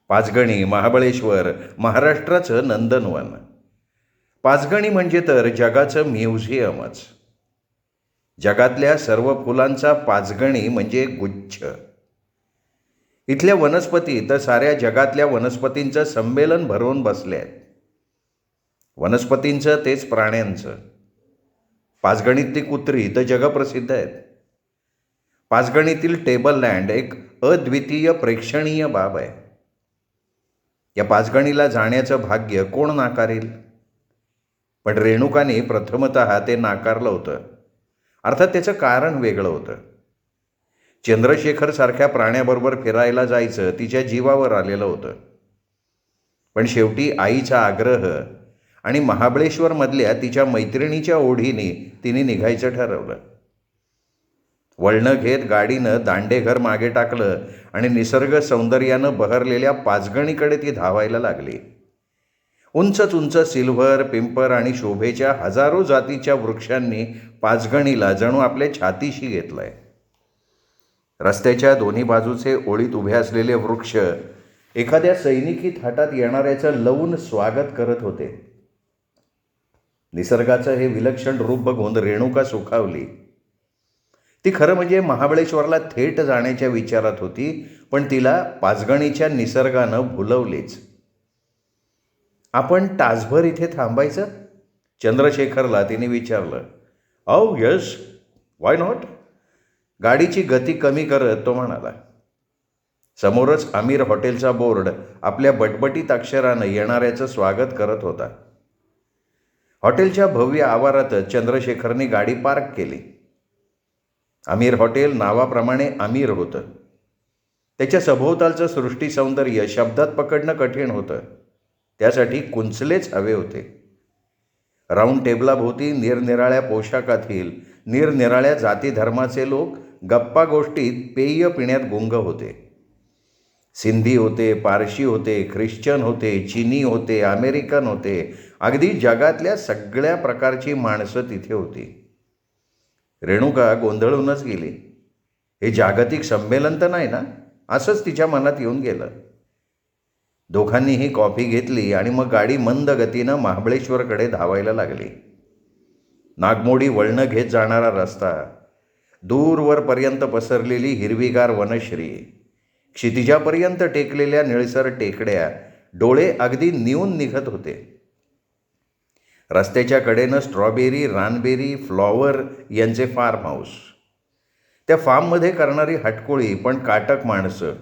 पाचगणी, महाबळेश्वर महाराष्ट्राचं नंदनवन. पाचगणी म्हणजे तर जगाचं म्युझियमच. जगातल्या सर्व फुलांचा पाचगणी म्हणजे गुच्छ. इथल्या वनस्पती तर साऱ्या जगातल्या वनस्पतींचं संमेलन भरवून बसले आहेत. वनस्पतींचं तेच प्राण्यांचं. पाचगणीतली कुत्री तर जगप्रसिद्ध आहेत. पाचगणीतील टेबल लँड एक अद्वितीय प्रेक्षणीय बाब आहे. या पाचगणीला जाण्याचं भाग्य कोण नाकारेल? पण रेणुकाने प्रथमतः ते नाकारलं होतं. अर्थात त्याचं कारण वेगळं होतं. चंद्रशेखरसारख्या प्राण्याबरोबर फिरायला जायचं तिच्या जीवावर आलेलं होतं. पण शेवटी आईचा आग्रह आणि महाबळेश्वरमधल्या तिच्या मैत्रिणीच्या ओढीने तिने निघायचं ठरवलं. वळणं घेत गाडीनं दांडेघर मागे टाकलं आणि निसर्ग सौंदर्यानं बहरलेल्या पाचगणीकडे ती धावायला लागली. उंचच उंच सिल्व्हर, पिंपर आणि शोभेच्या हजारो जातीच्या वृक्षांनी पाचगणीला जणू आपल्या छातीशी घेतलंय. रस्त्याच्या दोन्ही बाजूचे ओळीत उभे असलेले वृक्ष एखाद्या सैनिकी थाटात येणाऱ्याचं लवून स्वागत करत होते. निसर्गाचं हे विलक्षण रूप बघून रेणुका सुखावली. ती खरं म्हणजे महाबळेश्वरला थेट जाण्याच्या विचारात होती, पण तिला पाचगणीच्या निसर्गानं भुलवलीच. आपण तासभर इथे थांबायचं? चंद्रशेखरला तिने विचारलं. "Oh yes, why not?" गाडीची गती कमी करत तो म्हणाला. समोरच आमिर हॉटेलचा बोर्ड आपल्या बटबटीत अक्षरानं येणाऱ्याचं स्वागत करत होता. हॉटेलच्या भव्य आवारातच चंद्रशेखरने गाडी पार्क केली. आमिर हॉटेल नावाप्रमाणे आमिर होतं. त्याच्या सभोवतालचं सृष्टी सौंदर्य शब्दात पकडणं कठीण होतं. त्यासाठी कुंचलेच हवे होते. राऊंड टेबलाभोवती निरनिराळ्या पोशाखातील निरनिराळ्या जाती धर्माचे लोक गप्पा गोष्टीत पेय पिण्यात गुंग होते. सिंधी होते, पारशी होते, ख्रिश्चन होते, चिनी होते, अमेरिकन होते. अगदी जगातल्या सगळ्या प्रकारची माणसं तिथे होती. रेणुका गोंधळूनच गेली. हे जागतिक संमेलन तर नाही ना, असंच तिच्या मनात येऊन गेलं. दोघांनीही कॉफी घेतली आणि मग गाडी मंद गतीनं महाबळेश्वरकडे धावायला लागली. नागमोडी वळणं घेत जाणारा रस्ता, दूरवरपर्यंत पसरलेली हिरवीगार वनश्री, क्षितिजापर्यंत टेकलेल्या निळसर टेकड्या डोळे अगदी निवून निघत होते. रस्त्याच्या कडेनं स्ट्रॉबेरी, रानबेरी, फ्लॉवर यांचे फार्म हाऊस. त्या फार्ममध्ये करणारी हटकोळी पण काटक माणसं,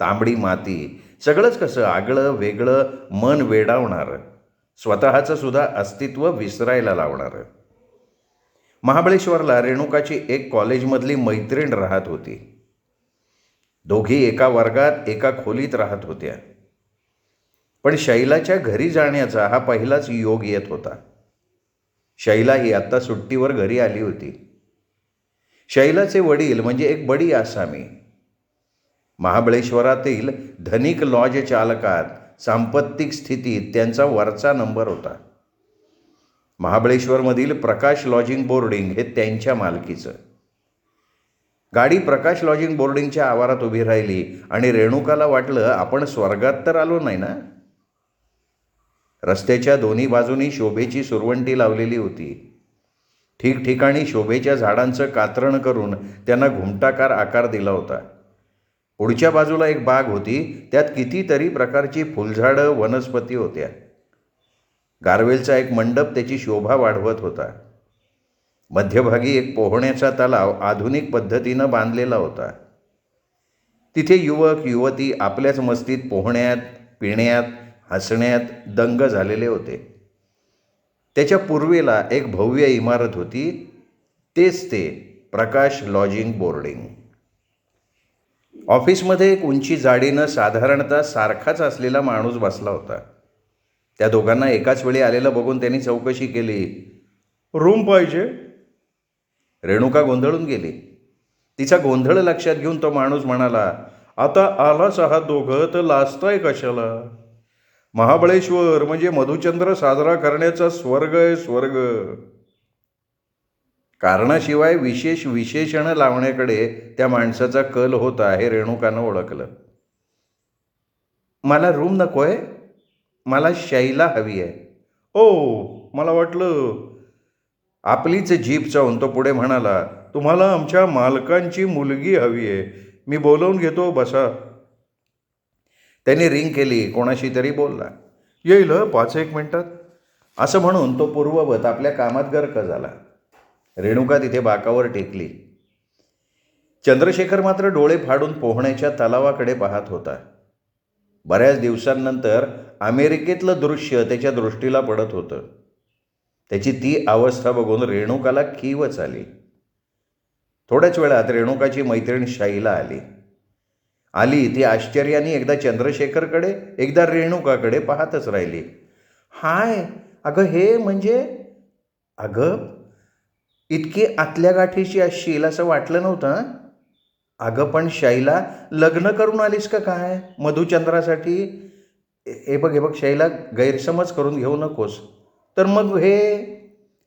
तांबडी माती, सगळंच कसं आगळं वेगळं, मन वेडावणारं, स्वतःचं सुद्धा अस्तित्व विसरायला लावणारं. महाबळेश्वरला रेणुकाची एक कॉलेजमधली मैत्रीण राहत होती. दोघी एका वर्गात एका खोलीत राहत होत्या. पण शैलाच्या घरी जाण्याचा हा पहिलाच योग येत होता. शैला ही आत्ता सुट्टीवर घरी आली होती. शैलाचे वडील म्हणजे एक बडी आसामी. महाबळेश्वरातील धनिक लॉज चालकात सांपत्तिक स्थितीत त्यांचा वरचा नंबर होता. महाबळेश्वरमधील प्रकाश लॉजिंग बोर्डिंग हे त्यांच्या मालकीचं. गाडी प्रकाश लॉजिंग बोर्डिंगच्या आवारात उभी राहिली आणि रेणुकाला वाटलं आपण स्वर्गात तर आलो नाही ना. रस्त्याच्या दोन्ही बाजूनी शोभेची सुरवंटी लावलेली होती. ठिकठिकाणी शोभेच्या झाडांचं कातरण करून त्यांना घुमटाकार आकार दिला होता. पुढच्या बाजूला एक बाग होती, त्यात कितीतरी प्रकारची फुलझाडं, वनस्पती होत्या. गारवेलचा एक मंडप त्याची शोभा वाढवत होता. मध्यभागी एक पोहण्याचा तलाव आधुनिक पद्धतीनं बांधलेला होता. तिथे युवक युवती आपल्याच मस्तीत पोहण्यात, पिण्यात, हसण्यात दंग झालेले होते. त्याच्या पूर्वेला एक भव्य इमारत होती, तेच ते प्रकाश लॉजिंग बोर्डिंग. ऑफिसमध्ये एक उंची जाडीनं साधारणतः सारखाच असलेला माणूस बसला होता. त्या दोघांना एकाच वेळी आलेलं बघून त्यांनी चौकशी केली. "रूम पाहिजे?" रेणुका गोंधळून गेली. तिचा गोंधळ लक्षात घेऊन तो माणूस म्हणाला, "आता आलाच आहात दोघं तर लाजताय कशाला? महाबळेश्वर म्हणजे मधुचंद्र साजरा करण्याचा स्वर्ग आहे, स्वर्ग." कारणाशिवाय विशेष विशेषणं लावण्याकडे त्या माणसाचा कल होता हे रेणुकानं ओळखलं. मला रूम नको आहे, मला शैला हवी आहे. ओ, मला वाटलं आपलीच जीप चावून तो पुढे म्हणाला, तुम्हाला आमच्या मालकांची मुलगी हवी आहे. मी बोलवून घेतो, बसा. त्यांनी रिंग केली. कोणाशी तरी बोलला. येईल 5-1 मिनिटात, असं म्हणून तो पूर्ववत आपल्या कामात गर्क झाला. रेणुका तिथे बाकावर टेकली. चंद्रशेखर मात्र डोळे फाडून पोहण्याच्या तलावाकडे पाहत होता. बऱ्याच दिवसांनंतर अमेरिकेतलं दृश्य त्याच्या दृष्टीला पडत होतं. त्याची ती अवस्था बघून रेणुकाला खीवच आली. थोड्याच वेळात रेणुकाची मैत्रीण शैला आली. ती आश्चर्याने एकदा चंद्रशेखरकडे, एकदा रेणुकाकडे पाहतच राहिली. हाय, अगं हे म्हणजे, अगं इतकी आतल्या गाठीशी असशील असं वाटलं नव्हतं. अगं पण शैला, लग्न करून आलीस का काय मधुचंद्रासाठी? हे बघ शैला, गैरसमज करून घेऊ नकोस. तर मग हे,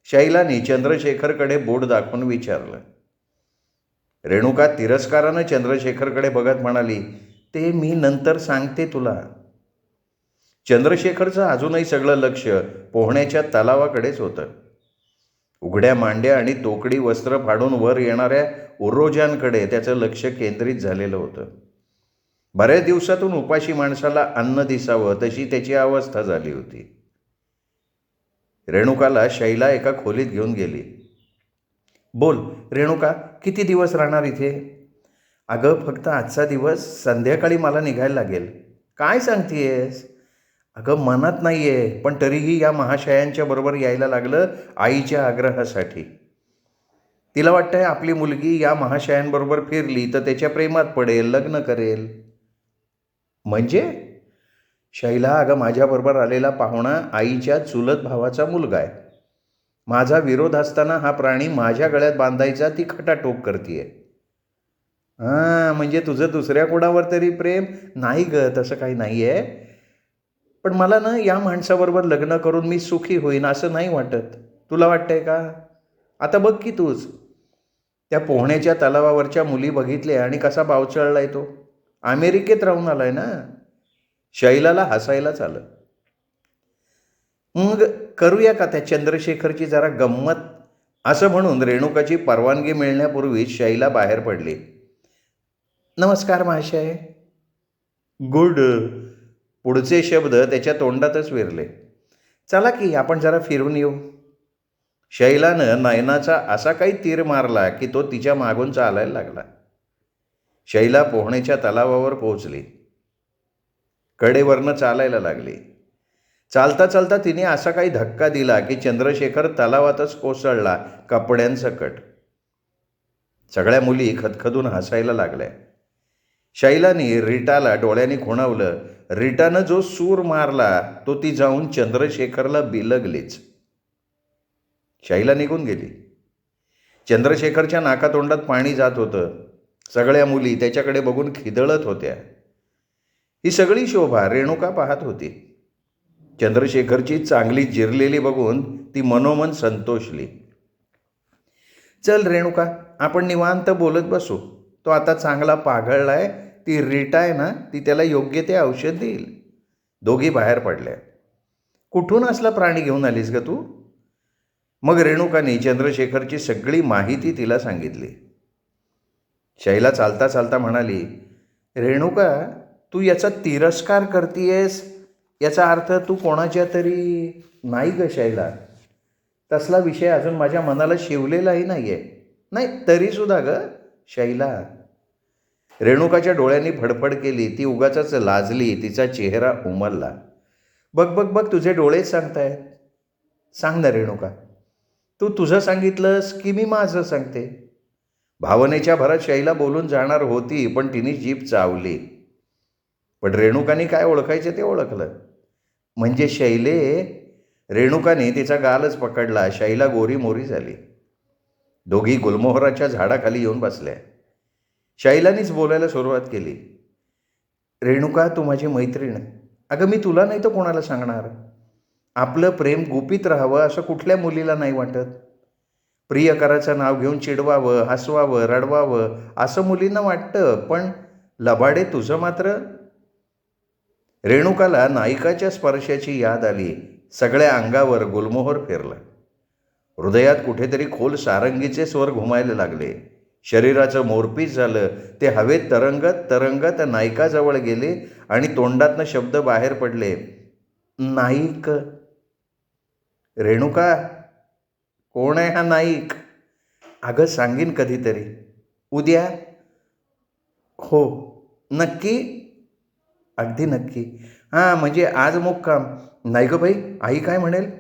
शैलाने चंद्रशेखरकडे बोट दाखवून विचारलं. रेणुका तिरस्कारानं चंद्रशेखरकडे बघत म्हणाली, ते मी नंतर सांगते तुला. चंद्रशेखरचं अजूनही सगळं लक्ष पोहण्याच्या तलावाकडेच होतं. उघड्या मांड्या आणि तोकडी वस्त्र फाडून वर येणाऱ्या उरोजांकडे त्याचं लक्ष केंद्रित झालेलं होतं. बऱ्याच दिवसातून उपाशी माणसाला अन्न दिसावं तशी त्याची अवस्था झाली होती. रेणुकाला शैला एका खोलीत घेऊन गेली. बोल रेणुका, किती दिवस राहणार इथे? अगं फक्त आजचा दिवस, संध्याकाळी मला निघायला लागेल. काय सांगतेयस? अगं मनात नाही आहे, पण तरीही या महाशयांच्या बरोबर यायला लागलं आईच्या आग्रहासाठी. तिला वाटतंय आपली मुलगी या महाशयांबरोबर फिरली तर त्याच्या प्रेमात पडेल, लग्न करेल. म्हणजे? शैला, अगं माझ्याबरोबर आलेला पाहुणा आईच्या चुलत भावाचा मुलगा आहे. माझा विरोध असताना हा प्राणी माझ्या गळ्यात बांधायचा ती खटाटोप करतीये. म्हणजे तुझं दुसऱ्या कोणावर तरी प्रेम? नाही ग, तसं काही नाही आहे. पण मला ना या माणसाबरोबर लग्न करून मी सुखी होईन असं नाही वाटत. तुला वाटतंय का? आता बघ की तूच त्या पोहण्याच्या तलावावरच्या मुली बघितल्या आणि कसा बावचळलाय तो. अमेरिकेत राहून आलाय ना. शैलाला हसायलाच आलं. मग करूया का त्या चंद्रशेखरची जरा गंमत, असं म्हणून रेणुकाची परवानगी मिळण्यापूर्वी शैला बाहेर पडली. नमस्कार महाशय. गुड. पुढचे शब्द त्याच्या तोंडातच विरले. चला की आपण जरा फिरून येऊ. शैलानं नयनाचा असा काही तीर मारला की तो तिच्या मागून चालायला लागला. शैला पोहण्याच्या तलावावर पोहोचली. कडेवरनं चालायला लागली. चालता चालता तिने असा काही धक्का दिला की चंद्रशेखर तलावातच कोसळला कपड्यांसकट. सगळ्या मुली खदखदून हसायला लागल्या. शैलाने रीटाला डोळ्यांनी खुणावलं. रीटानं जो सूर मारला तो ती जाऊन चंद्रशेखरला बिलगलीच. शैला निघून गेली. चंद्रशेखरच्या नाकातोंडात पाणी जात होतं. सगळ्या मुली त्याच्याकडे बघून खिदळत होत्या. ही सगळी शोभा रेणुका पाहत होती. चंद्रशेखरची चांगली जिरलेली बघून ती मनोमन संतोषली. चल रेणुका, आपण निवांत बोलत बसू. तो आता चांगला पाघळलाय. ती रीटा आहे ना, ती त्याला योग्य ते औषध देईल. दोघी बाहेर पडल्या. कुठून असला प्राणी घेऊन आलीस ग तू? मग रेणुकाने चंद्रशेखरची सगळी माहिती तिला सांगितली. शैला चालता चालता म्हणाली, रेणुका, तू याचा तिरस्कार करतीयस याचा अर्थ तू कोणाच्या तरी? नाही ग शैला, तसला विषय अजून माझ्या मनाला शिवलेलाही नाही आहे. नाही तरीसुद्धा ग शैला. रेणुकाच्या डोळ्यांनी फडफड केली. ती उगाचच लाजली. तिचा चेहरा उमलला. बघ बघ बघ, तुझे डोळेच सांगतायत. सांग ना रेणुका, तू तुझं सांगितलंस की मी माझं सांगते? भावनेच्या भरात शैला बोलून जाणार होती, पण तिने जीभ चावली. पण रेणुकाने काय ओळखायचं ते ओळखलं. म्हणजे शैले. रेणुकाने तिचा गालच पकडला. शैला गोरी मोरी झाली. दोघी गुलमोहराच्या झाडाखाली येऊन बसल्या. शैलानीच बोलायला सुरुवात केली. रेणुका, तू माझी मैत्रीण. अगं मी तुला नाही तर कोणाला सांगणार? आपलं प्रेम गुपित राहावं असं कुठल्या मुलीला नाही वाटत? प्रियकराचं नाव घेऊन चिडवावं, हसवावं, रडवावं असं मुलींना वाटतं. पण लबाडे तुझं मात्र. रेणुकाला नायिकाच्या स्पर्शाची याद आली. सगळ्या अंगावर गुलमोहर फिरला. हृदयात कुठेतरी खोल सारंगीचे स्वर घुमायला लागले. शरीराचं मोरपीस झालं. ते हवेत तरंगत तरंगत नायिकाजवळ गेले आणि तोंडातनं शब्द बाहेर पडले, नाईक. रेणुका, कोण आहे हा नाईक? अगं सांगीन कधीतरी. उद्या? हो. नक्की? अगदी नक्की. हां, म्हणजे आज मुक्काम. नाही गं बाई, आई काय म्हणेल?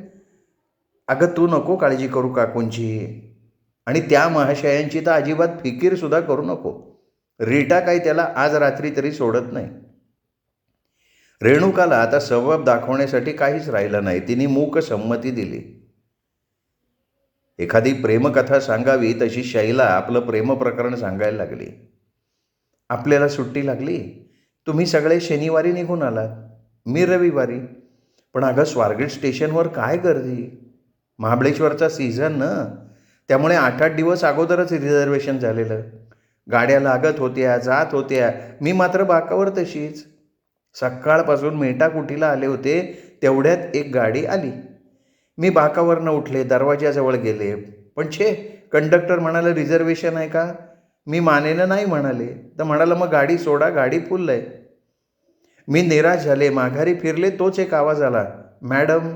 अगं तू नको काळजी करू काकूंची. आणि त्या महाशयांची तर अजिबात फिकीरसुद्धा करू नको. रीटा काही त्याला आज रात्री तरी सोडत नाही. रेणुकाला आता सबब दाखवण्यासाठी काहीच राहिलं नाही. तिने मूक संमती दिली. एखादी प्रेमकथा सांगावी तशी शैला आपलं प्रेमप्रकरण सांगायला लागली. आपल्याला सुट्टी लागली. तुम्ही सगळे शनिवारी निघून आलात, मी रविवारी. पण अगं स्वारगेट स्टेशनवर काय गर्दी. महाबळेश्वरचा सीझन ना, त्यामुळे 8-8 दिवस अगोदरच रिझर्वेशन झालेलं. गाड्या लागत होत्या, जात होत्या. मी मात्र बाकावर तशीच. सकाळपासून मेटाकुटीला आले होते, तेवढ्यात एक गाडी आली. मी बाकावरनं उठले, दरवाजाजवळ गेले. पण कंडक्टर म्हणाला रिझर्वेशन आहे का? मी मानेनं नाही म्हणाले. तर म्हणाला मग गाडी सोडा, गाडी फुल आहे. मी निराश झाले, माघारी फिरले. तोच एक आवाज आला, मॅडम.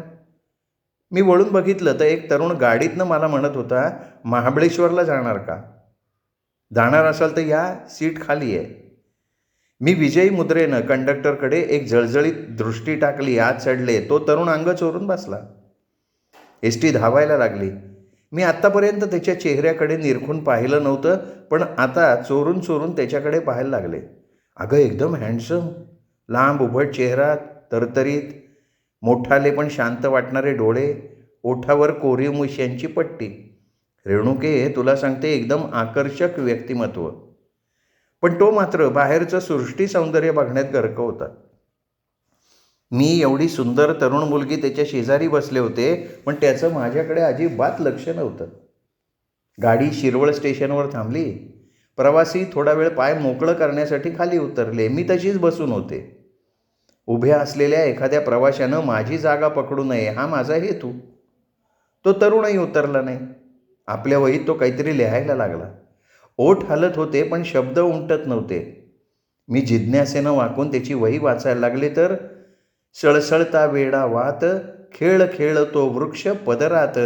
मी वळून बघितलं तर एक तरुण गाडीतनं मला म्हणत होता, महाबळेश्वरला जाणार का? जाणार असाल तर या, सीट खाली आहे. मी विजयी मुद्रेनं कंडक्टरकडे एक जळजळीत दृष्टी टाकली. आत चढले. तो तरुण अंग चोरून बसला. एस टी धावायला लागली. मी आत्तापर्यंत त्याच्या चेहऱ्याकडे निरखून पाहिलं नव्हतं, पण आता चोरून चोरून त्याच्याकडे पाहायला लागले. अगं एकदम हँडसम, लांब उभट चेहरा, तरतरीत, मोठाले पण शांत वाटणारे डोळे, ओठावर कोरीव मुश्यांची पट्टी. रेणुके, तुला सांगते, एकदम आकर्षक व्यक्तिमत्व. पण तो मात्र बाहेरचं सृष्टी सौंदर्य बघण्यात गर्क होता. मी एवढी सुंदर तरुण मुलगी त्याच्या शेजारी बसले होते, पण त्याचं माझ्याकडे अजिबात लक्ष नव्हतं. गाडी शिरवळ स्टेशनवर थांबली. प्रवासी थोडा वेळ पाय मोकळं करण्यासाठी खाली उतरले. मी तशीच बसून होते. उभ्या असलेल्या एखाद्या प्रवाशानं माझी जागा पकडू नये हा माझा हेतू. तो तरुणही उतरला नाही. आपल्या वहीत तो काहीतरी लिहायला लागला. ओठ हलत होते पण शब्द उमटत नव्हते. मी जिज्ञासेनं वाकून त्याची वही वाचायला लागले तर, सळसळता वेडा वात, खेळ खेळतो वृक्ष पदरात,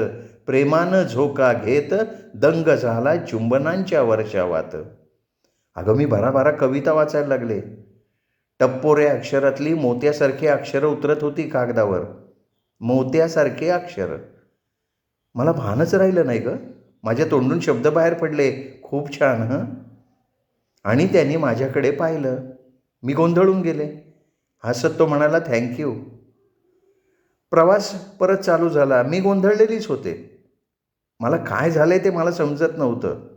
प्रेमानं झोका घेत, दंग झाला चुंबनांच्या वर्षावात. अगं मी भराभरा कविता वाचायला लागले. टप्पोऱ्या अक्षरातली मोत्यासारखी अक्षरं उतरत होती कागदावर. मोत्यासारखे अक्षर. मला भानच राहिलं नाही गं. माझ्या तोंडून शब्द बाहेर पडले, खूप छान हं. आणि त्यांनी माझ्याकडे पाहिलं. मी गोंधळून गेले. हसत तो म्हणाला, थँक्यू. प्रवास परत चालू झाला. मी गोंधळलेलीच होते. मला काय झालंय ते मला समजत नव्हतं.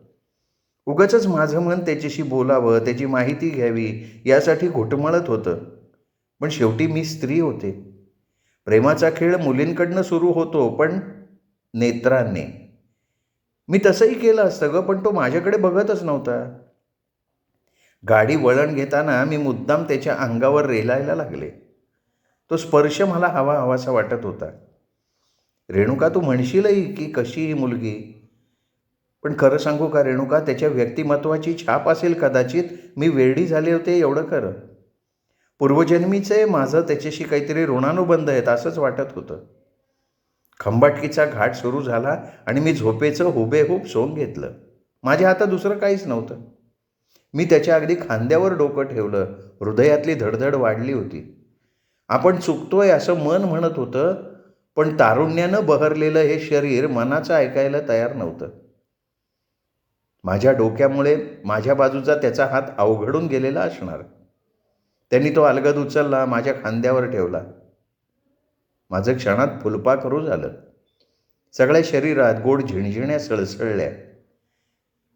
उगाचच माझं मन त्याच्याशी बोलावं, त्याची माहिती घ्यावी यासाठी घुटमळत होतं. पण शेवटी मी स्त्री होते. प्रेमाचा खेळ मुलींकडनं सुरू होतो, पण नेत्रांनी. मी तसंही केलं असतं गं, पण तो माझ्याकडे बघतच नव्हता. गाडी वळण घेताना मी मुद्दाम त्याच्या अंगावर रेलायला लागले. तो स्पर्श मला हवासा वाटत होता. रेणुका, तू म्हणशीलही की कशी ही मुलगी. पण खरं सांगू का रेणुका, त्याच्या व्यक्तिमत्वाची छाप असेल कदाचित. मी वेडी झाले होते एवढं खरं. पूर्वजन्मीचे माझं त्याच्याशी काहीतरी ऋणानुबंध आहेत असंच वाटत होतं. खंबाटकीचा घाट सुरू झाला आणि मी झोपेचं हुबेहूब सोंग घेतलं. माझ्या हातात दुसरं काहीच नव्हतं. मी त्याच्या अगदी खांद्यावर डोकं ठेवलं. हृदयातली धडधड वाढली होती. आपण चुकतोय असं मन म्हणत होतं, पण तारुण्यानं बहरलेलं हे शरीर मनाचं ऐकायला तयार नव्हतं. माझ्या डोक्यामुळे माझ्या बाजूचा त्याचा हात अवघडून गेलेला असणार. त्यांनी तो अलगद उचलला, माझ्या खांद्यावर ठेवला. माझं क्षणात फुलपाखरू झालं. सगळ्या शरीरात गोड झिणझिण्या सळसळल्या.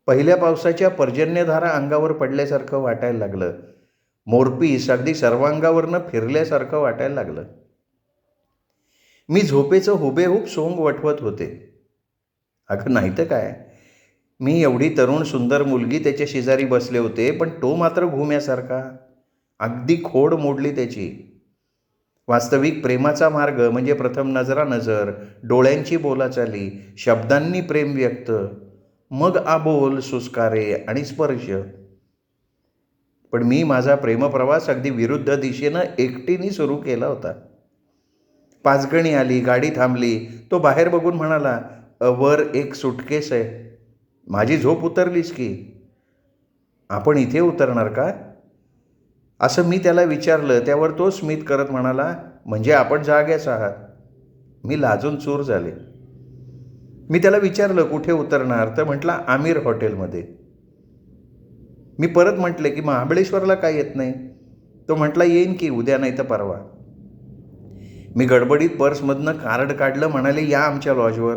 पहिल्या पावसाच्या पर्जन्यधारा अंगावर पडल्यासारखं वाटायला लागलं. मोरपीस अगदी सर्वांगावरनं फिरल्यासारखं वाटायला लागलं. मी झोपेचं हुबेहूब सोंग वठवत होते. अगं नाही तर काय, मी एवढी तरुण सुंदर मुलगी त्याच्या शेजारी बसले होते, पण तो मात्र घुम्यासारखा. अगदी खोड मोडली त्याची. वास्तविक प्रेमाचा मार्ग म्हणजे प्रथम नजरानजर, डोळ्यांची बोलाचाली, शब्दांनी प्रेम व्यक्त, मग आबोल, सुस्कारे आणि स्पर्श. पण मी माझा प्रेमप्रवास अगदी विरुद्ध दिशेनं एकटीने सुरू केला होता. पाचगणी आली, गाडी थांबली. तो बाहेर बघून म्हणाला, वर एक सुटकेस आहे. माझी झोप उतरलीस की. आपण इथे उतरणार का?" असं मी त्याला विचारलं. त्यावर तो स्मित करत म्हणाला, "म्हणजे आपण जाग्याच आहात." मी लाजून चूर झाले. मी त्याला विचारलं, "कुठे उतरणार?" तर म्हटला, "आमिर हॉटेलमध्ये." मी परत म्हटले की महाबळेश्वरला काय येत नाही? तो म्हटला, "येईन की उद्या नाही तर परवा." मी गडबडीत पर्समधनं कार्ड काढलं. म्हणाले, "या आमच्या लॉजवर."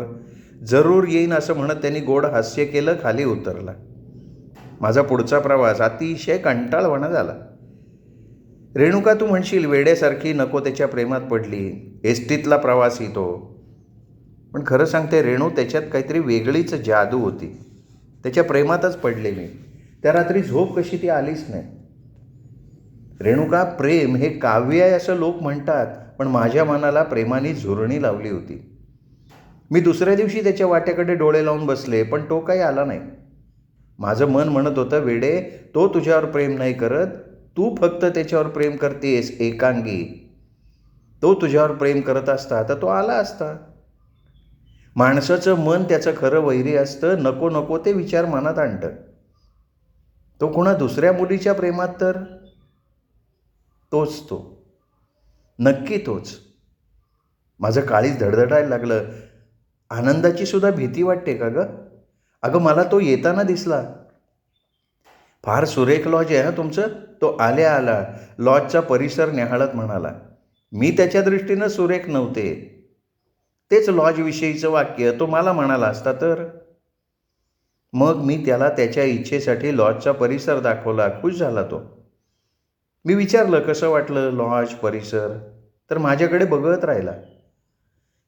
"जरूर येईन" असं म्हणत त्यांनी गोड हास्य केलं. खाली उतरला. माझा पुढचा प्रवास अतिशय कंटाळवाणा झाला. रेणुका, तू म्हणशील वेड्यासारखी नको त्याच्या प्रेमात पडली. एसटीतला प्रवासी तो. पण खरं सांगते रेणू, त्याच्यात काहीतरी वेगळीच जादू होती. त्याच्या प्रेमातच पडले मी. त्या रात्री झोप कशी ती आलीच नाही. रेणुका, प्रेम हे काव्य आहे असं लोक म्हणतात, पण माझ्या मनाला प्रेमाने झुरणी लावली होती. मी दुसऱ्या दिवशी त्याच्या वाट्याकडे डोळे लावून बसले, पण तो काही आला नाही. माझं मन म्हणत होतं, वेडे, तो तुझ्यावर प्रेम नाही करत, तू फक्त त्याच्यावर प्रेम करतेस एकांगी. तो तुझ्यावर प्रेम करत असता तर तो आला असता. माणसाचं मन त्याचं खरं वैरी असतं. नको नको ते विचार मनात आणतं. तो कोणा दुसऱ्या मुलीच्या प्रेमात तर तोच तो, नक्की तोच. माझं काळीज धडधडायला लागलं. आनंदाची सुद्धा भीती वाटते का गं? अगं, मला तो येताना दिसला. "फार सुरेख लॉज आहे हं तुमचं." तो आल्या आला लॉजचा परिसर निहाळत म्हणाला. मी त्याच्या दृष्टीनं सुरेख नव्हते. तेच लॉजविषयीचं वाक्य तो मला म्हणाला असता तर. मग मी त्याला त्याच्या इच्छेसाठी लॉजचा परिसर दाखवला. खुश झाला तो. मी विचारलं, "कसं वाटलं लॉज, परिसर?" तर माझ्याकडे बघत राहिला.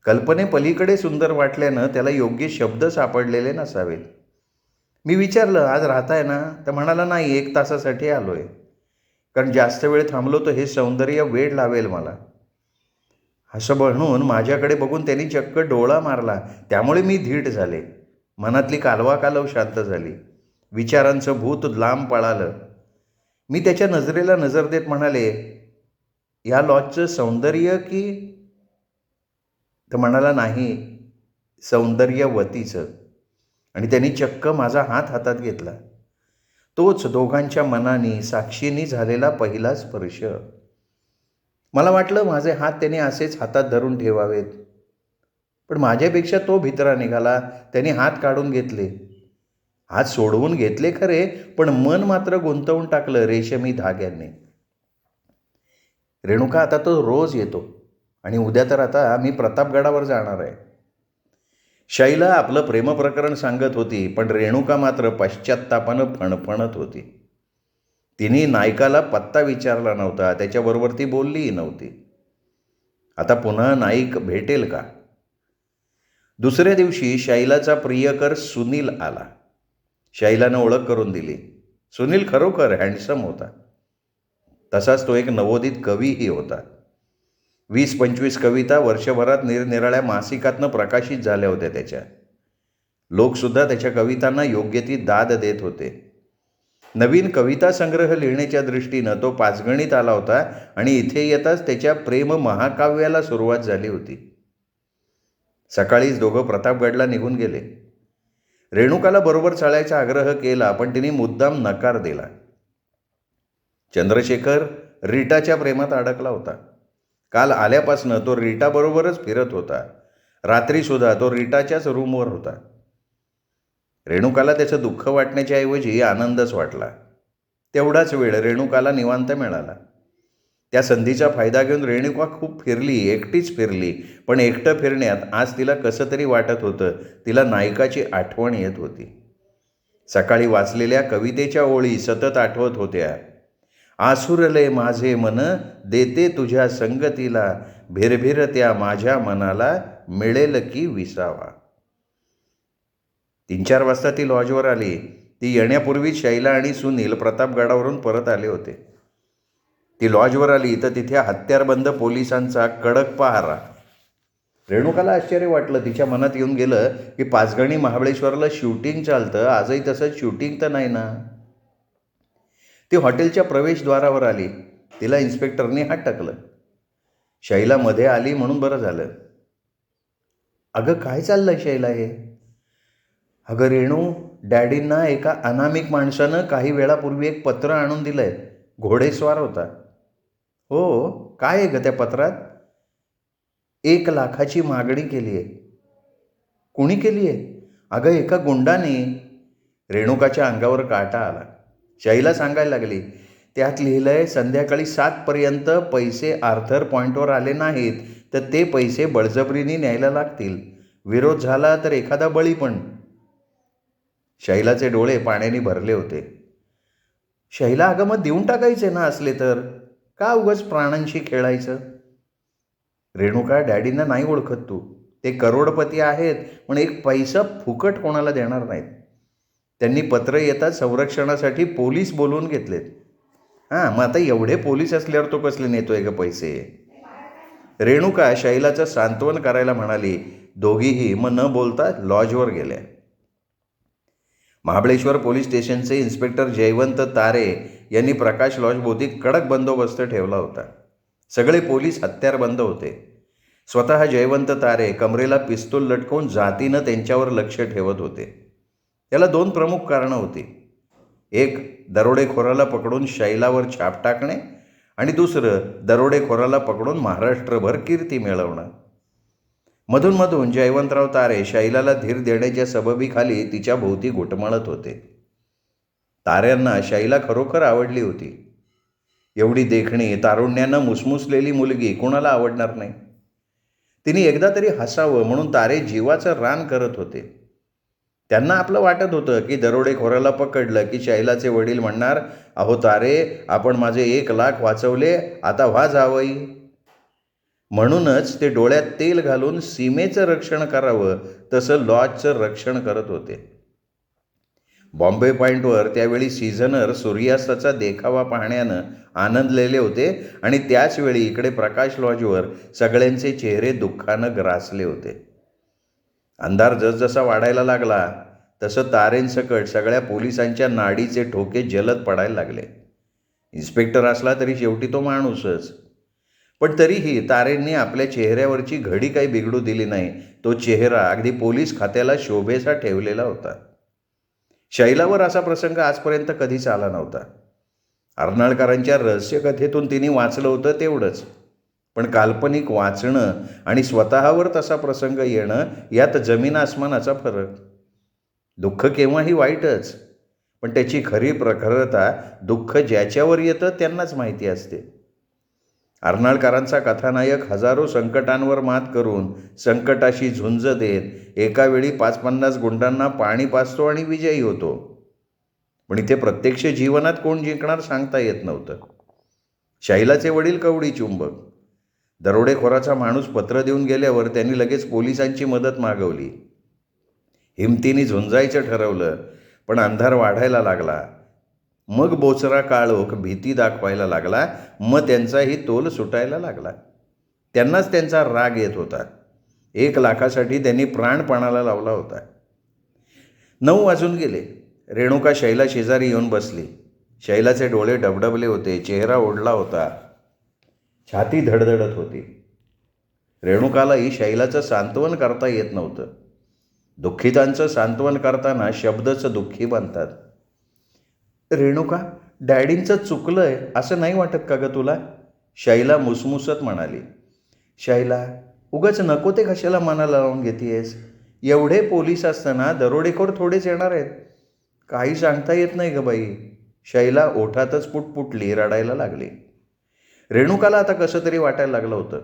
कल्पनेपलीकडे सुंदर वाटल्यानं त्याला योग्य शब्द सापडलेले नसावेत. मी विचारलं, "आज राहताय ना?" तर म्हणाला, "नाही, 1 तासासाठी आलोय. कारण जास्त वेळ थांबलो तर हे सौंदर्य वेड लावेल मला." असं म्हणून माझ्याकडे बघून त्यांनी चक्क डोळा मारला. त्यामुळे मी धीट झाले. मनातली कालवाकालव शांत झाली. विचारांचं भूत लांब पळालं. मी त्याच्या नजरेला नजर देत म्हणाले, "या लॉजचं सौंदर्य की?" तर म्हणाला, "नाही, सौंदर्यवतीचं." आणि त्यांनी चक्क माझा हात हातात घेतला. तोच दोघांच्या मनानी, साक्षीनी झालेला पहिला स्पर्श. मला वाटलं माझे हात त्याने असेच हातात धरून ठेवावेत. पण माझ्यापेक्षा तो भित्रा निघाला. त्याने हात काढून घेतले. हात सोडवून घेतले खरे, पण मन मात्र गुंतवून टाकलं रेशमी धाग्यांनी. "रेणुका, आता तो रोज येतो आणि उद्या तर आता मी प्रतापगडावर जाणार आहे." शैला आपलं प्रेमप्रकरण सांगत होती, पण रेणुका मात्र पश्चात्तापानं फणफणत होती. तिने नायकाला पत्ता विचारला नव्हता. त्याच्याबरोबर ती बोललीही नव्हती. आता पुन्हा नाईक भेटेल का? दुसऱ्या दिवशी शैलाचा प्रियकर सुनील आला. शैलानं ओळख करून दिली. सुनील खरोखर हँडसम होता. तसाच तो एक नवोदित कवीही होता. 20-25 कविता वर्षभरात निरनिराळ्या मासिकातनं प्रकाशित झाल्या होत्या त्याच्या. लोकसुद्धा त्याच्या कवितांना योग्य ती दाद देत होते. नवीन कविता संग्रह लिहिण्याच्या दृष्टीनं तो पाचगणीत आला होता आणि इथे येताच त्याच्या प्रेम महाकाव्याला सुरुवात झाली होती. सकाळीच दोघं प्रतापगडला निघून गेले. रेणुकाला बरोबर चालायचा आग्रह केला, पण तिने मुद्दाम नकार दिला. चंद्रशेखर रीटाच्या प्रेमात अडकला होता. काल आल्यापासनं तो रीटाबरोबरच फिरत होता. रात्रीसुद्धा तो रीटाच्याच रूमवर होता. रेणुकाला त्याचं दुःख वाटण्याच्या ऐवजी आनंदच वाटला. तेवढाच वेळ रेणुकाला निवांत मिळाला. त्या संधीचा फायदा घेऊन रेणुका खूप फिरली, एकटीच फिरली. पण एकटं फिरण्यात आज तिला कसं तरी वाटत होतं. तिला नायकाची आठवण येत होती. सकाळी वाचलेल्या कवितेच्या ओळी सतत आठवत होत्या. "आसुरले माझे मन, देते तुझ्या संगतीला, भिरभिर त्या माझ्या मनाला, मिळेल की विसावा." 3-4 वाजता ती लॉजवर आली. ती येण्यापूर्वी शैला आणि सुनील प्रतापगडावरून परत आले होते. ती लॉजवर आली तर तिथे हत्यारबंद पोलिसांचा कडक पहारा. रेणुकाला आश्चर्य वाटलं. तिच्या मनात येऊन गेलं की पाचगणी महाबळेश्वरला शूटिंग चालतं, आजही तसंच शूटिंग तर नाही ना. ती हॉटेलच्या प्रवेशद्वारावर आली. तिला इन्स्पेक्टरने हात टाकलं. शैला मध्ये आली म्हणून बरं झालं. अगं काय चाललंय शैला हे? अगं रेणू, डॅडींना एका अनामिक माणसानं काही वेळापूर्वी एक पत्र आणून दिलंय. घोडेस्वार होता. हो, काय आहे ग त्या पत्रात? 1,00,000ची मागणी केली आहे. कुणी केली आहे? अगं एका गुंडाने. रेणुकाच्या अंगावर काटा आला. शैला सांगायला लागली, त्यात लिहिलंय संध्याकाळी 7पर्यंत पैसे आर्थर पॉईंटवर आले नाहीत तर ते पैसे बळजबरीने न्यायला लागतील. विरोध झाला तर एखादा बळी पण. शैलाचे डोळे पाण्याने भरले होते. शैला, अगं मग देऊन टाकायचे ना असले तर, का उगाच प्राणांशी खेळायचं? रेणुका, डॅडींना नाही ओळखत तू. ते करोडपती आहेत पण एक पैसा फुकट कोणाला देणार नाहीत. त्यांनी पत्र येतात संरक्षणासाठी पोलीस बोलवून घेतलेत. हां, मग आता एवढे पोलीस असल्यावर तो कसले नेतोय ग पैसे? रेणुका शैलाचं सांत्वन करायला म्हणाली. दोघीही मग न बोलता लॉजवर गेल्या. महाबळेश्वर पोलीस स्टेशनचे इन्स्पेक्टर जयवंत तारे यांनी प्रकाश लॉजभोवती कडक बंदोबस्त ठेवला होता. सगळे पोलीस हत्यारबंद होते. स्वतः जयवंत तारे कमरेला पिस्तूल लटकवून जातीनं त्यांच्यावर लक्ष ठेवत होते. याला 2 प्रमुख कारणं होती. एक, दरोडेखोराला पकडून शैलावर छाप टाकणे आणि दुसरं, दरोडेखोराला पकडून महाराष्ट्रभर कीर्ती मिळवणं. मधून जयवंतराव तारे शैलाला धीर देण्याच्या सबबीखाली तिच्या भोवती घुटमळत होते. ताऱ्यांना शैला खरोखर आवडली होती. एवढी देखणी, तारुण्यानं मुसमुसलेली मुलगी कोणाला आवडणार नाही? तिने एकदा तरी हसावं म्हणून तारे जीवाचं रान करत होते. त्यांना आपलं वाटत होतं की दरोडेखोराला पकडलं की शैलाचे वडील म्हणणार, अहो तारे, आपण माझे 1,00,000 वाचवले, आता व्हा जावई. म्हणूनच ते डोळ्यात तेल घालून सीमेचं रक्षण करावं तसं लॉजचं रक्षण करत होते. बॉम्बे पॉईंटवर त्यावेळी सीझनर सूर्यास्ताचा देखावा पाहण्यानं आनंदलेले होते आणि त्याचवेळी इकडे प्रकाश लॉजवर सगळ्यांचे चेहरे दुःखानं ग्रासले होते. अंधार जसजसा वाढायला लागला तसं तारेंसकट सगळ्या पोलिसांच्या नाडीचे ठोके जलद पडायला लागले. इन्स्पेक्टर असला तरी शेवटी तो माणूसच. पण तरीही तारेंनी आपल्या चेहऱ्यावरची घडी काही बिघडू दिली नाही. तो चेहरा अगदी पोलीस खात्याला शोभेसा ठेवलेला होता. शैलावर असा प्रसंग आजपर्यंत कधीच आला नव्हता. अर्नाळकरांच्या रहस्यकथेतून तिने वाचलं होतं तेवढंच. पण काल्पनिक वाचणं आणि स्वतःवर तसा प्रसंग येणं यात जमीन आसमानाचा फरक. दुःख केव्हाही वाईटच, पण त्याची खरी प्रखरता दुःख ज्याच्यावर येतं त्यांनाच माहिती असते. अर्नाळकरांचा कथानायक हजारो संकटांवर मात करून संकटाशी झुंज देत एका वेळी 5-50 गुंडांना पाणी पाजतो आणि विजयी होतो. पण इथे प्रत्यक्ष जीवनात कोण जिंकणार सांगता येत नव्हतं. शैलाचे वडील कवडी चुंबक. दरोडेखोराचा माणूस पत्र देऊन गेल्यावर त्यांनी लगेच पोलिसांची मदत मागवली. हिमतीने झुंजायचं ठरवलं, पण अंधार वाढायला लागला. मग बोचरा काळोख भीती दाखवायला लागला. मग त्यांचाही तोल सुटायला लागला. त्यांनाच त्यांचा राग येत होता. 1,00,000साठी त्यांनी प्राणपणाला लावला होता. 9 वाजून गेले. रेणुका शैला शेजारी येऊन बसली. शैलाचे डोळे डबडबले होते, चेहरा ओढला होता, छाती धडधडत होती. रेणुकालाही शैलाचं सांत्वन करता येत नव्हतं. दुःखितांचं सांत्वन करताना शब्दच दुःखी बनतात. रेणुका, डॅडींचं चुकलंय असं नाही वाटत का ग तुला? शैला मुसमुसत म्हणाली. शैला, उगाच नको ते कशाला मनाला लावून घेतेयस? एवढे पोलीस असताना दरोडेखोर थोडेच येणार आहेत. काही सांगता येत नाही ग बाई. शैला ओठातच पुटपुटली, रडायला लागली. रेणुकाला आता कसं तरी वाटायला लागलं होतं.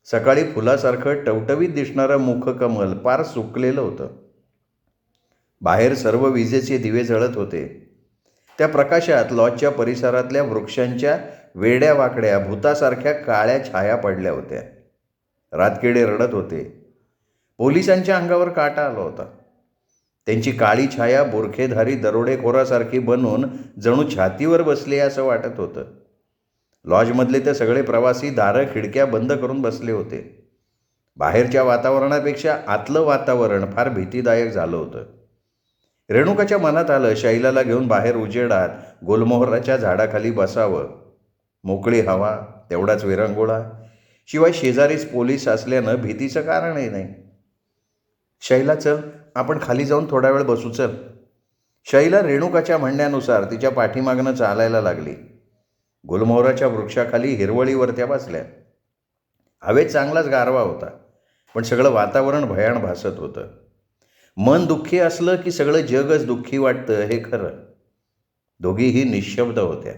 सकाळी फुलासारखं टवटवीत दिसणारं मुखकमल पार सुकलेलं होतं. बाहेर सर्व विजेचे दिवे जळत होते. त्या प्रकाशात लॉजच्या परिसरातल्या वृक्षांच्या वेड्या वाकड्या भूतासारख्या काळ्या छाया पडल्या होत्या. रातकिडे रडत होते. पोलिसांच्या अंगावर काटा आला होता. त्यांची काळी छाया बुरखेधारी दरोडेखोरासारखी बनून जणू छातीवर बसली असं वाटत होतं. लॉजमधले ते सगळे प्रवासी दारं खिडक्या बंद करून बसले होते. बाहेरच्या वातावरणापेक्षा आतलं वातावरण फार भीतीदायक झालं होतं. रेणुकाच्या मनात आलं शैलाला घेऊन बाहेर उजेडात गोलमोहराच्या झाडाखाली बसावं. मोकळी हवा, तेवढाच विरंगुळा, शिवाय शेजारीच पोलीस असल्यानं भीतीचं कारणही नाही. शैला, चल आपण खाली जाऊन थोडा वेळ बसू, चल. शैला रेणुकाच्या म्हणण्यानुसार तिच्या पाठीमागनं चालायला लागली. गुलमोहराच्या वृक्षाखाली हिरवळीवर त्या बसल्या. हवेत चांगलाच गारवा होता, पण सगळं वातावरण भयाण भासत होतं. मन दुःखी असलं की सगळं जगच दुःखी वाटतं हे खरं. दोघीही निःशब्द होत्या.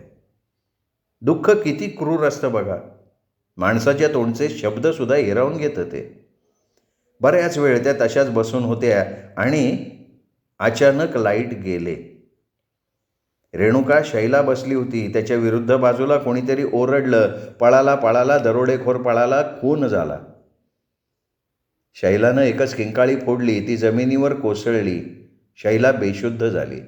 दुःख किती क्रूर असतं बघा. माणसाच्या तोंडचे शब्दसुद्धा हिरावून घेतं ते. बऱ्याच वेळ त्या तशाच बसून होत्या आणि अचानक लाईट गेले. रेणुका शैला बसली होती. त्याच्या विरुद्ध बाजूला कोणीतरी ओरडलं, पळाला पळाला, दरोडेखोर पळाला, खून झाला. शैलानं एकच किंकाळी फोडली, ती जमिनीवर कोसळली. शैला बेशुद्ध झाली.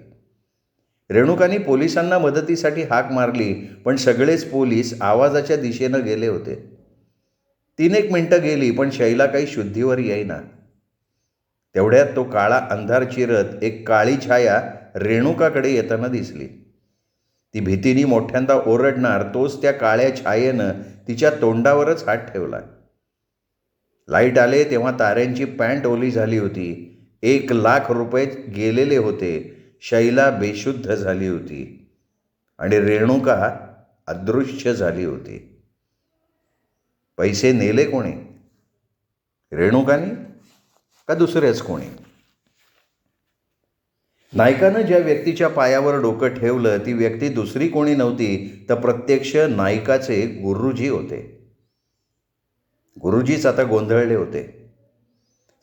रेणुकाने पोलिसांना मदतीसाठी हाक मारली, पण सगळेच पोलीस आवाजाच्या दिशेनं गेले होते. 3-1 मिनिटं गेली, पण शैला काही शुद्धीवर येईना. तेवढ्यात तो काळा अंधार चिरत एक काळी छाया रेणुकाकडे येताना दिसली. ती भीतीने मोठ्यांदा ओरडणार, तोच त्या काळ्या छायेनं तिच्या तोंडावरच हात ठेवला. लाईट आले तेव्हा ताऱ्यांची पॅन्ट ओली झाली होती. 1,00,000 रुपये गेलेले होते. शैला बेशुद्ध झाली होती आणि रेणुका अदृश्य झाली होती. पैसे नेले कोणी? रेणुकाने का दुसरेच कोणी? नायकानं ज्या व्यक्तीच्या पायावर डोकं ठेवलं ती व्यक्ती दुसरी कोणी नव्हती, तर प्रत्यक्ष नायकाचे गुरुजी होते. गुरुजीच आता गोंधळले होते.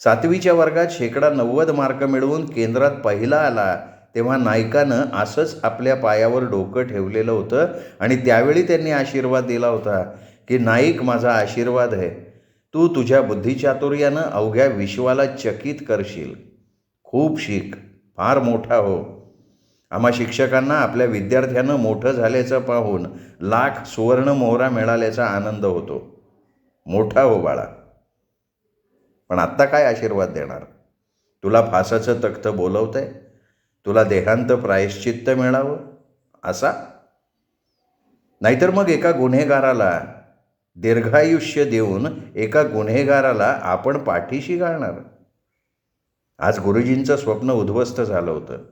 7वीच्या वर्गात 90% मार्क मिळवून केंद्रात पहिला आला तेव्हा नायकानं असंच आपल्या पायावर डोकं ठेवलेलं होतं आणि त्यावेळी त्यांनी आशीर्वाद दिला होता की नाईक, माझा आशीर्वाद आहे, तू तुझ्या बुद्धिचातुर्यानं अवघ्या विश्वाला चकित करशील. खूप शिक, फार मोठा हो. आम्हा शिक्षकांना आपल्या विद्यार्थ्यानं मोठं झाल्याचं पाहून लाख सुवर्ण मोहरा मिळाल्याचा आनंद होतो. मोठा हो बाळा. पण आत्ता काय आशीर्वाद देणार? तुला फासाचं तख्त बोलवतंय? तुला देहांत प्रायश्चित्त मिळावं असा? नाहीतर मग एका गुन्हेगाराला दीर्घायुष्य देऊन एका गुन्हेगाराला आपण पाठीशी घालणार? आज गुरुजींचं स्वप्न उद्ध्वस्त झालं होतं.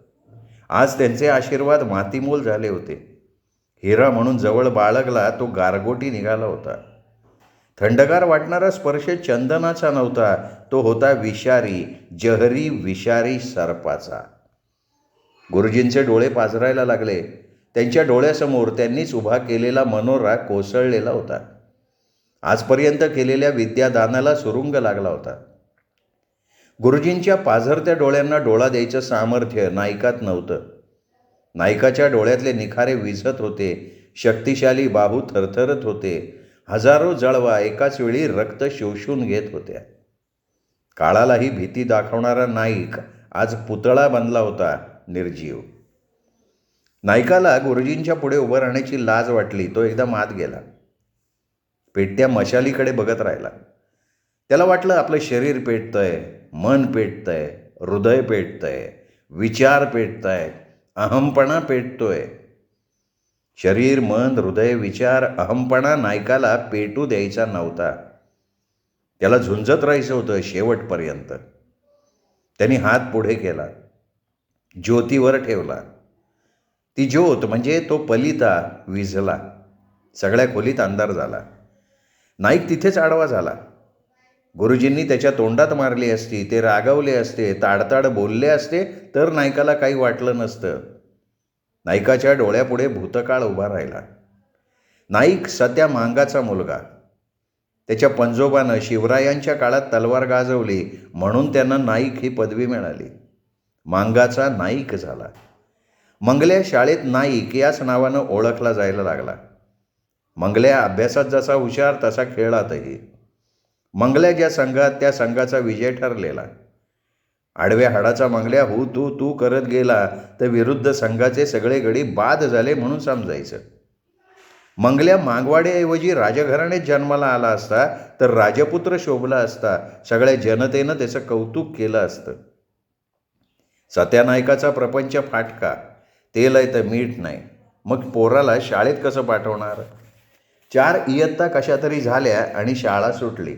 आज त्यांचे आशीर्वाद मातीमोल झाले होते. हिरा म्हणून जवळ बाळगला तो गारगोटी निघाला होता. थंडगार वाटणारा स्पर्श चंदनाचा नव्हता, तो होता विषारी, जहरी विषारी सर्पाचा. गुरुजींचे डोळे पाजरायला लागले. त्यांच्या डोळ्यासमोर त्यांनीच उभा केलेला मनोरा कोसळलेला होता. आजपर्यंत केलेल्या विद्यादानाला सुरुंग लागला होता. गुरुजींच्या पाझरत्या डोळ्यांना डोळा द्यायचं सामर्थ्य नायकात नव्हतं. नायकाच्या डोळ्यातले निखारे विझत होते. शक्तिशाली बाहू थरथरत होते. हजारो जळवा एकाच वेळी रक्त शोषून घेत होत्या. काळालाही भीती दाखवणारा नाईक आज पुतळा बनला होता, निर्जीव. नायकाला गुरुजींच्या पुढे उभं राहण्याची लाज वाटली. तो एकदम आत गेला. पेटत्या मशालीकडे बघत राहिला. त्याला वाटलं आपलं शरीर पेटतंय, मन पेटतंय, हृदय पेटतंय, विचार पेटतायत, अहमपणा पेटतोय. शरीर, मन, हृदय, विचार, अहमपणा नायकाला पेटू द्यायचा नव्हता. त्याला झुंजत राहायचं होतं शेवटपर्यंत. त्यांनी हात पुढे केला, ज्योतीवर ठेवला. ती ज्योत म्हणजे तो पलिता विझला. सगळ्या खोलीत अंधार झाला. नाईक तिथेच आडवा झाला. गुरुजींनी त्याच्या तोंडात मारली असती, ते रागावले असते, ताडताड बोलले असते, तर नायकाला काही वाटलं नसतं. नायकाच्या डोळ्यापुढे भूतकाळ उभा राहिला. नाईक सत्या मांगाचा मुलगा. त्याच्या पंजोबानं शिवरायांच्या काळात तलवार गाजवली म्हणून त्यांना नाईक ही पदवी मिळाली. मांगाचा नाईक झाला. मंगल्या शाळेत नाईक याच नावानं ओळखला जायला लागला. मंगल्या अभ्यासात जसा हुशार तसा खेळातही. मंगल्या ज्या संघात त्या संघाचा विजय ठरलेला. आडव्या हाडाचा मंगल्या हू तू तू करत गेला तर विरुद्ध संघाचे सगळे गडी बाद झाले म्हणून समजायचं. मंगल्या मागवाड्याऐवजी राजघराण्यात जन्माला आला असता तर राजपुत्र शोभला असता, सगळ्या जनतेनं त्याचं कौतुक केलं असतं. सत्यानायकाचा प्रपंच फाटका, तेल आहे तर मीठ नाही. मग पोराला शाळेत कसं पाठवणार? 4 इयत्ता कशा तरी झाल्या आणि शाळा सुटली.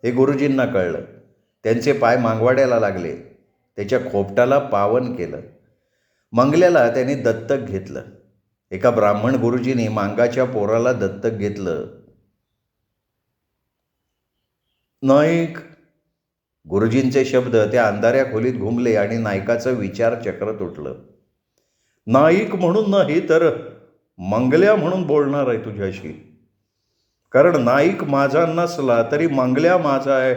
हे गुरुजींना कळलं. त्यांचे पाय मागवाड्याला लागले. त्याच्या खोपटाला पावन केलं. मंगल्याला त्यांनी दत्तक घेतलं. एका ब्राह्मण गुरुजींनी मांगाच्या पोराला दत्तक घेतलं. नाईक, गुरुजींचे शब्द त्या अंधाऱ्या खोलीत घुमले आणि नायकाचं विचार चक्र तुटलं. नाईक म्हणून नाही तर मंगल्या म्हणून बोलणार आहे तुझ्याशी. कारण नाईक माझा नसला तरी मंगल्या माझा आहे.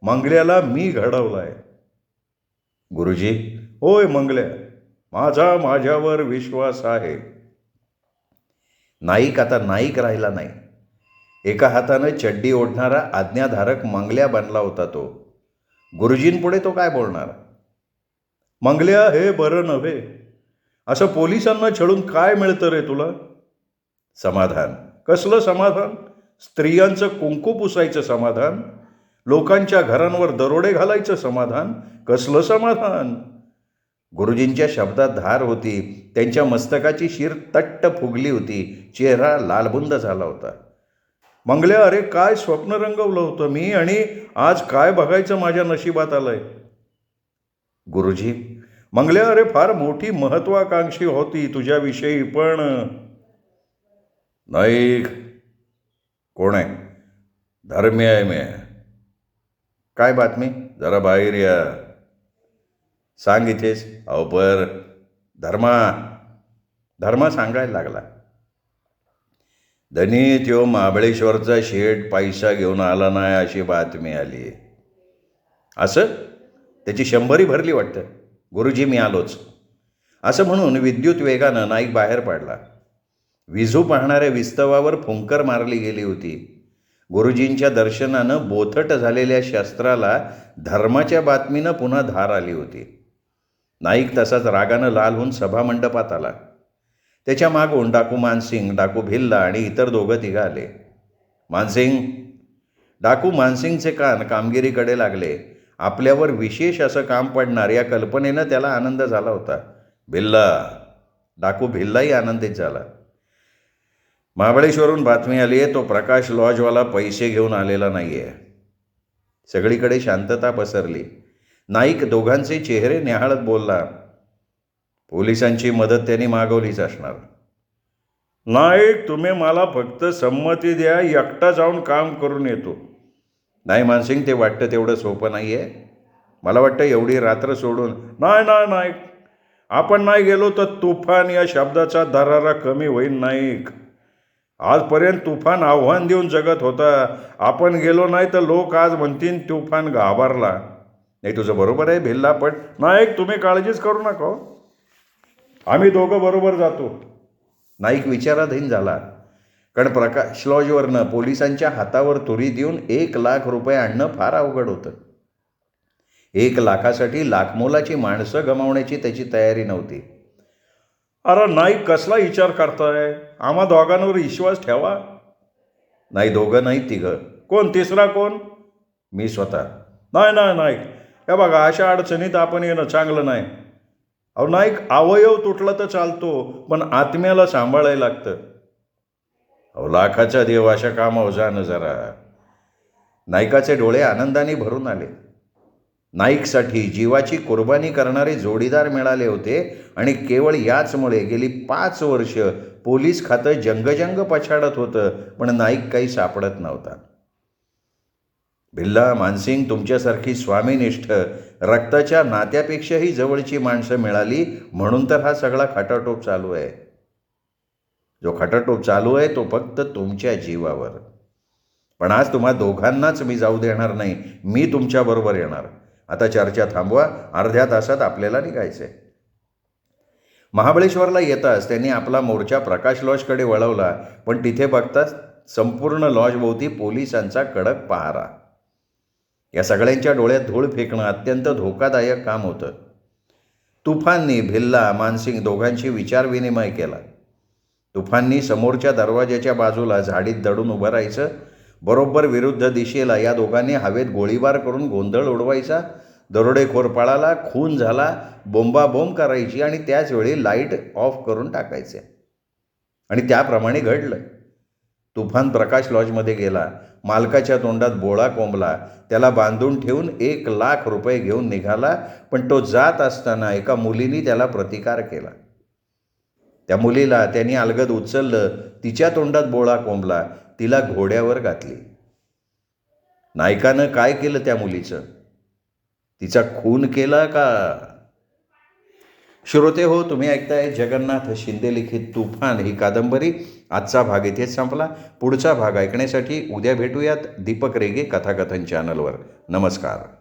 मंगल्याला मी घडवलाय. गुरुजी, होय मंगल्या, माझ्यावर विश्वास आहे. नाईक आता नाईक राहिला नाही. एका हातानं चड्डी ओढणारा आज्ञाधारक मंगल्या बनला होता तो. गुरुजींपुढे तो काय बोलणार? मंगल्या, हे बरं नव्हे. असं पोलिसांना छळून काय मिळतं रे तुला? समाधान. कसलं समाधान? स्त्रियांचं कुंकू पुसायचं समाधान? लोकांच्या घरांवर दरोडे घालायचं समाधान? कसलं समाधान? गुरुजींच्या शब्दात धार होती. त्यांच्या मस्तकाची शीर तट्ट फुगली होती. चेहरा लालबुंद झाला होता. मंगल्या, अरे काय स्वप्न रंगवलं होतं मी आणि आज काय बघायचं माझ्या नशिबात आलंय. गुरुजी, मंगल्या, अरे फार मोठी महत्वाकांक्षी होती तुझ्याविषयी, पण नाईक. कोण आहे? धर्मी आहे मी. काय बातमी? जरा बाहेर या. सांग इथेच. अहो पर धर्मा सांगायला लागला. धनी, त्यो महाबळेश्वरचा शेठ पैसा घेऊन आला नाही अशी बातमी आली. असं? त्याची 100 भरली वाटतं. गुरुजी, मी आलोच. असं म्हणून विद्युत वेगानं नाईक बाहेर पडला. विझू पाहणाऱ्या विस्तवावर फुंकर मारली गेली होती. गुरुजींच्या दर्शनानं बोथट झालेल्या शस्त्राला धर्माच्या बातमीनं पुन्हा धार आली होती. नाईक तसाच रागानं लाल होऊन सभामंडपात आला. त्याच्या मागून डाकू मानसिंग, डाकू भिल्ला आणि इतर 2-3 आले. डाकू मानसिंगचे कान कामगिरीकडे लागले. आपल्यावर विशेष असं काम पडणार या कल्पनेनं त्याला आनंद झाला होता. डाकू भिल्लाही आनंदित झाला. महाबळेश्वरून बातमी आली आहे, तो प्रकाश लॉजवाला पैसे घेऊन आलेला नाही आहे. सगळीकडे शांतता पसरली. नाईक दोघांचे चेहरे न्याहाळत बोलला, पोलिसांची मदत त्यांनी मागवलीच असणार. नाईक, तुम्ही मला फक्त संमती द्या, एकटा जाऊन काम करून येतो. नाही मानसिंग, ते वाटतं तेवढं सोपं नाही आहे. मला वाटतं एवढी रात्र सोडून. नाही, आपण नाही गेलो तर तुफान या शब्दाचा दरारा कमी होईल नाईक. आजपर्यंत तुफान आव्हान देऊन जगत होता. आपण गेलो नाही तर लोक आज म्हणतील तुफान घाबरला. नाही, तुझं बरोबर आहे भिल्ला, पण नाईक तुम्ही काळजीच करू नका. आम्ही दोघं बरोबर जातो. नाईक विचाराधीन झाला. कारण प्रकाश लॉजवरनं पोलिसांच्या हातावर तुरी देऊन 1 लाख रुपये आणणं फार अवघड होतं. 1 लाखासाठी लाखमोलाची माणसं गमावण्याची त्याची तयारी नव्हती. अरे नाईक, कसला विचार करताय? आम्हा दोघांवर विश्वास ठेवा. नाही, दोघं नाही, 3. कोण? तिसरा कोण? मी स्वतः. नाही, हे बघा, अशा अडचणीत आपण येणं चांगलं नाही. अहो नाईक, अवयव तुटला तर चालतो, पण आत्म्याला सांभाळायला लागतं. अहो लाखाचा देव, अशा कामावर जाणं जरा. नाईकाचे डोळे आनंदाने भरून आले. नाईकसाठी जीवाची कुर्बानी करणारे जोडीदार मिळाले होते आणि केवळ याचमुळे गेली 5 वर्ष पोलीस खातं जंगजंग पछाडत होतं, पण नाईक काही सापडत नव्हता. भिल्ला, मानसिंग, तुमच्यासारखी स्वामीनिष्ठ रक्ताच्या नात्यापेक्षाही जवळची माणसं मिळाली म्हणून तर हा सगळा खटाटोप चालू आहे. जो खटाटोप चालू आहे तो फक्त तुमच्या जीवावर. पण आज तुम्हा दोघांनाच मी जाऊ देणार नाही. मी तुमच्याबरोबर येणार. आता चर्चा थांबवा. अर्ध्या तासात आपल्याला निघायचंय. महाबळेश्वरला येताच त्यांनी आपला मोर्चा प्रकाश लॉजकडे वळवला, पण तिथे बघताच संपूर्ण लॉजभोवती पोलिसांचा कडक पहारा. या सगळ्यांच्या डोळ्यात धूळ फेकणं अत्यंत धोकादायक काम होतं. तुफाननी भिल्ला, मानसिंग दोघांशी विचारविनिमय केला. तुफाननी समोरच्या दरवाजाच्या बाजूला झाडीत दडून उभं राहायचं. बरोबर विरुद्ध दिशेला या दोघांनी हवेत गोळीबार करून गोंधळ उडवायचा. दरोडेखोर पळाला, खून झाला, बोंबाबोंब करायची आणि त्याचवेळी लाईट ऑफ करून टाकायचे. आणि त्याप्रमाणे घडलं. तुफान प्रकाश लॉजमध्ये गेला. मालकाच्या तोंडात बोळा कोंबला. त्याला बांधून ठेवून 1,00,000 रुपये घेऊन निघाला. पण तो जात असताना एका मुलीने त्याला प्रतिकार केला. त्या मुलीला त्यांनी अलगद उचललं. तिच्या तोंडात बोळा कोंबला. तिला घोड्यावर घातली. नायकानं काय केलं त्या मुलीचं? तिचा खून केला का? श्रोते हो, तुम्ही ऐकताय जगन्नाथ शिंदे लिखित तुफान ही कादंबरी. आजचा भाग इथेच संपला. पुढचा भाग ऐकण्यासाठी उद्या भेटूयात दीपक रेगे कथाकथन चॅनलवर. नमस्कार.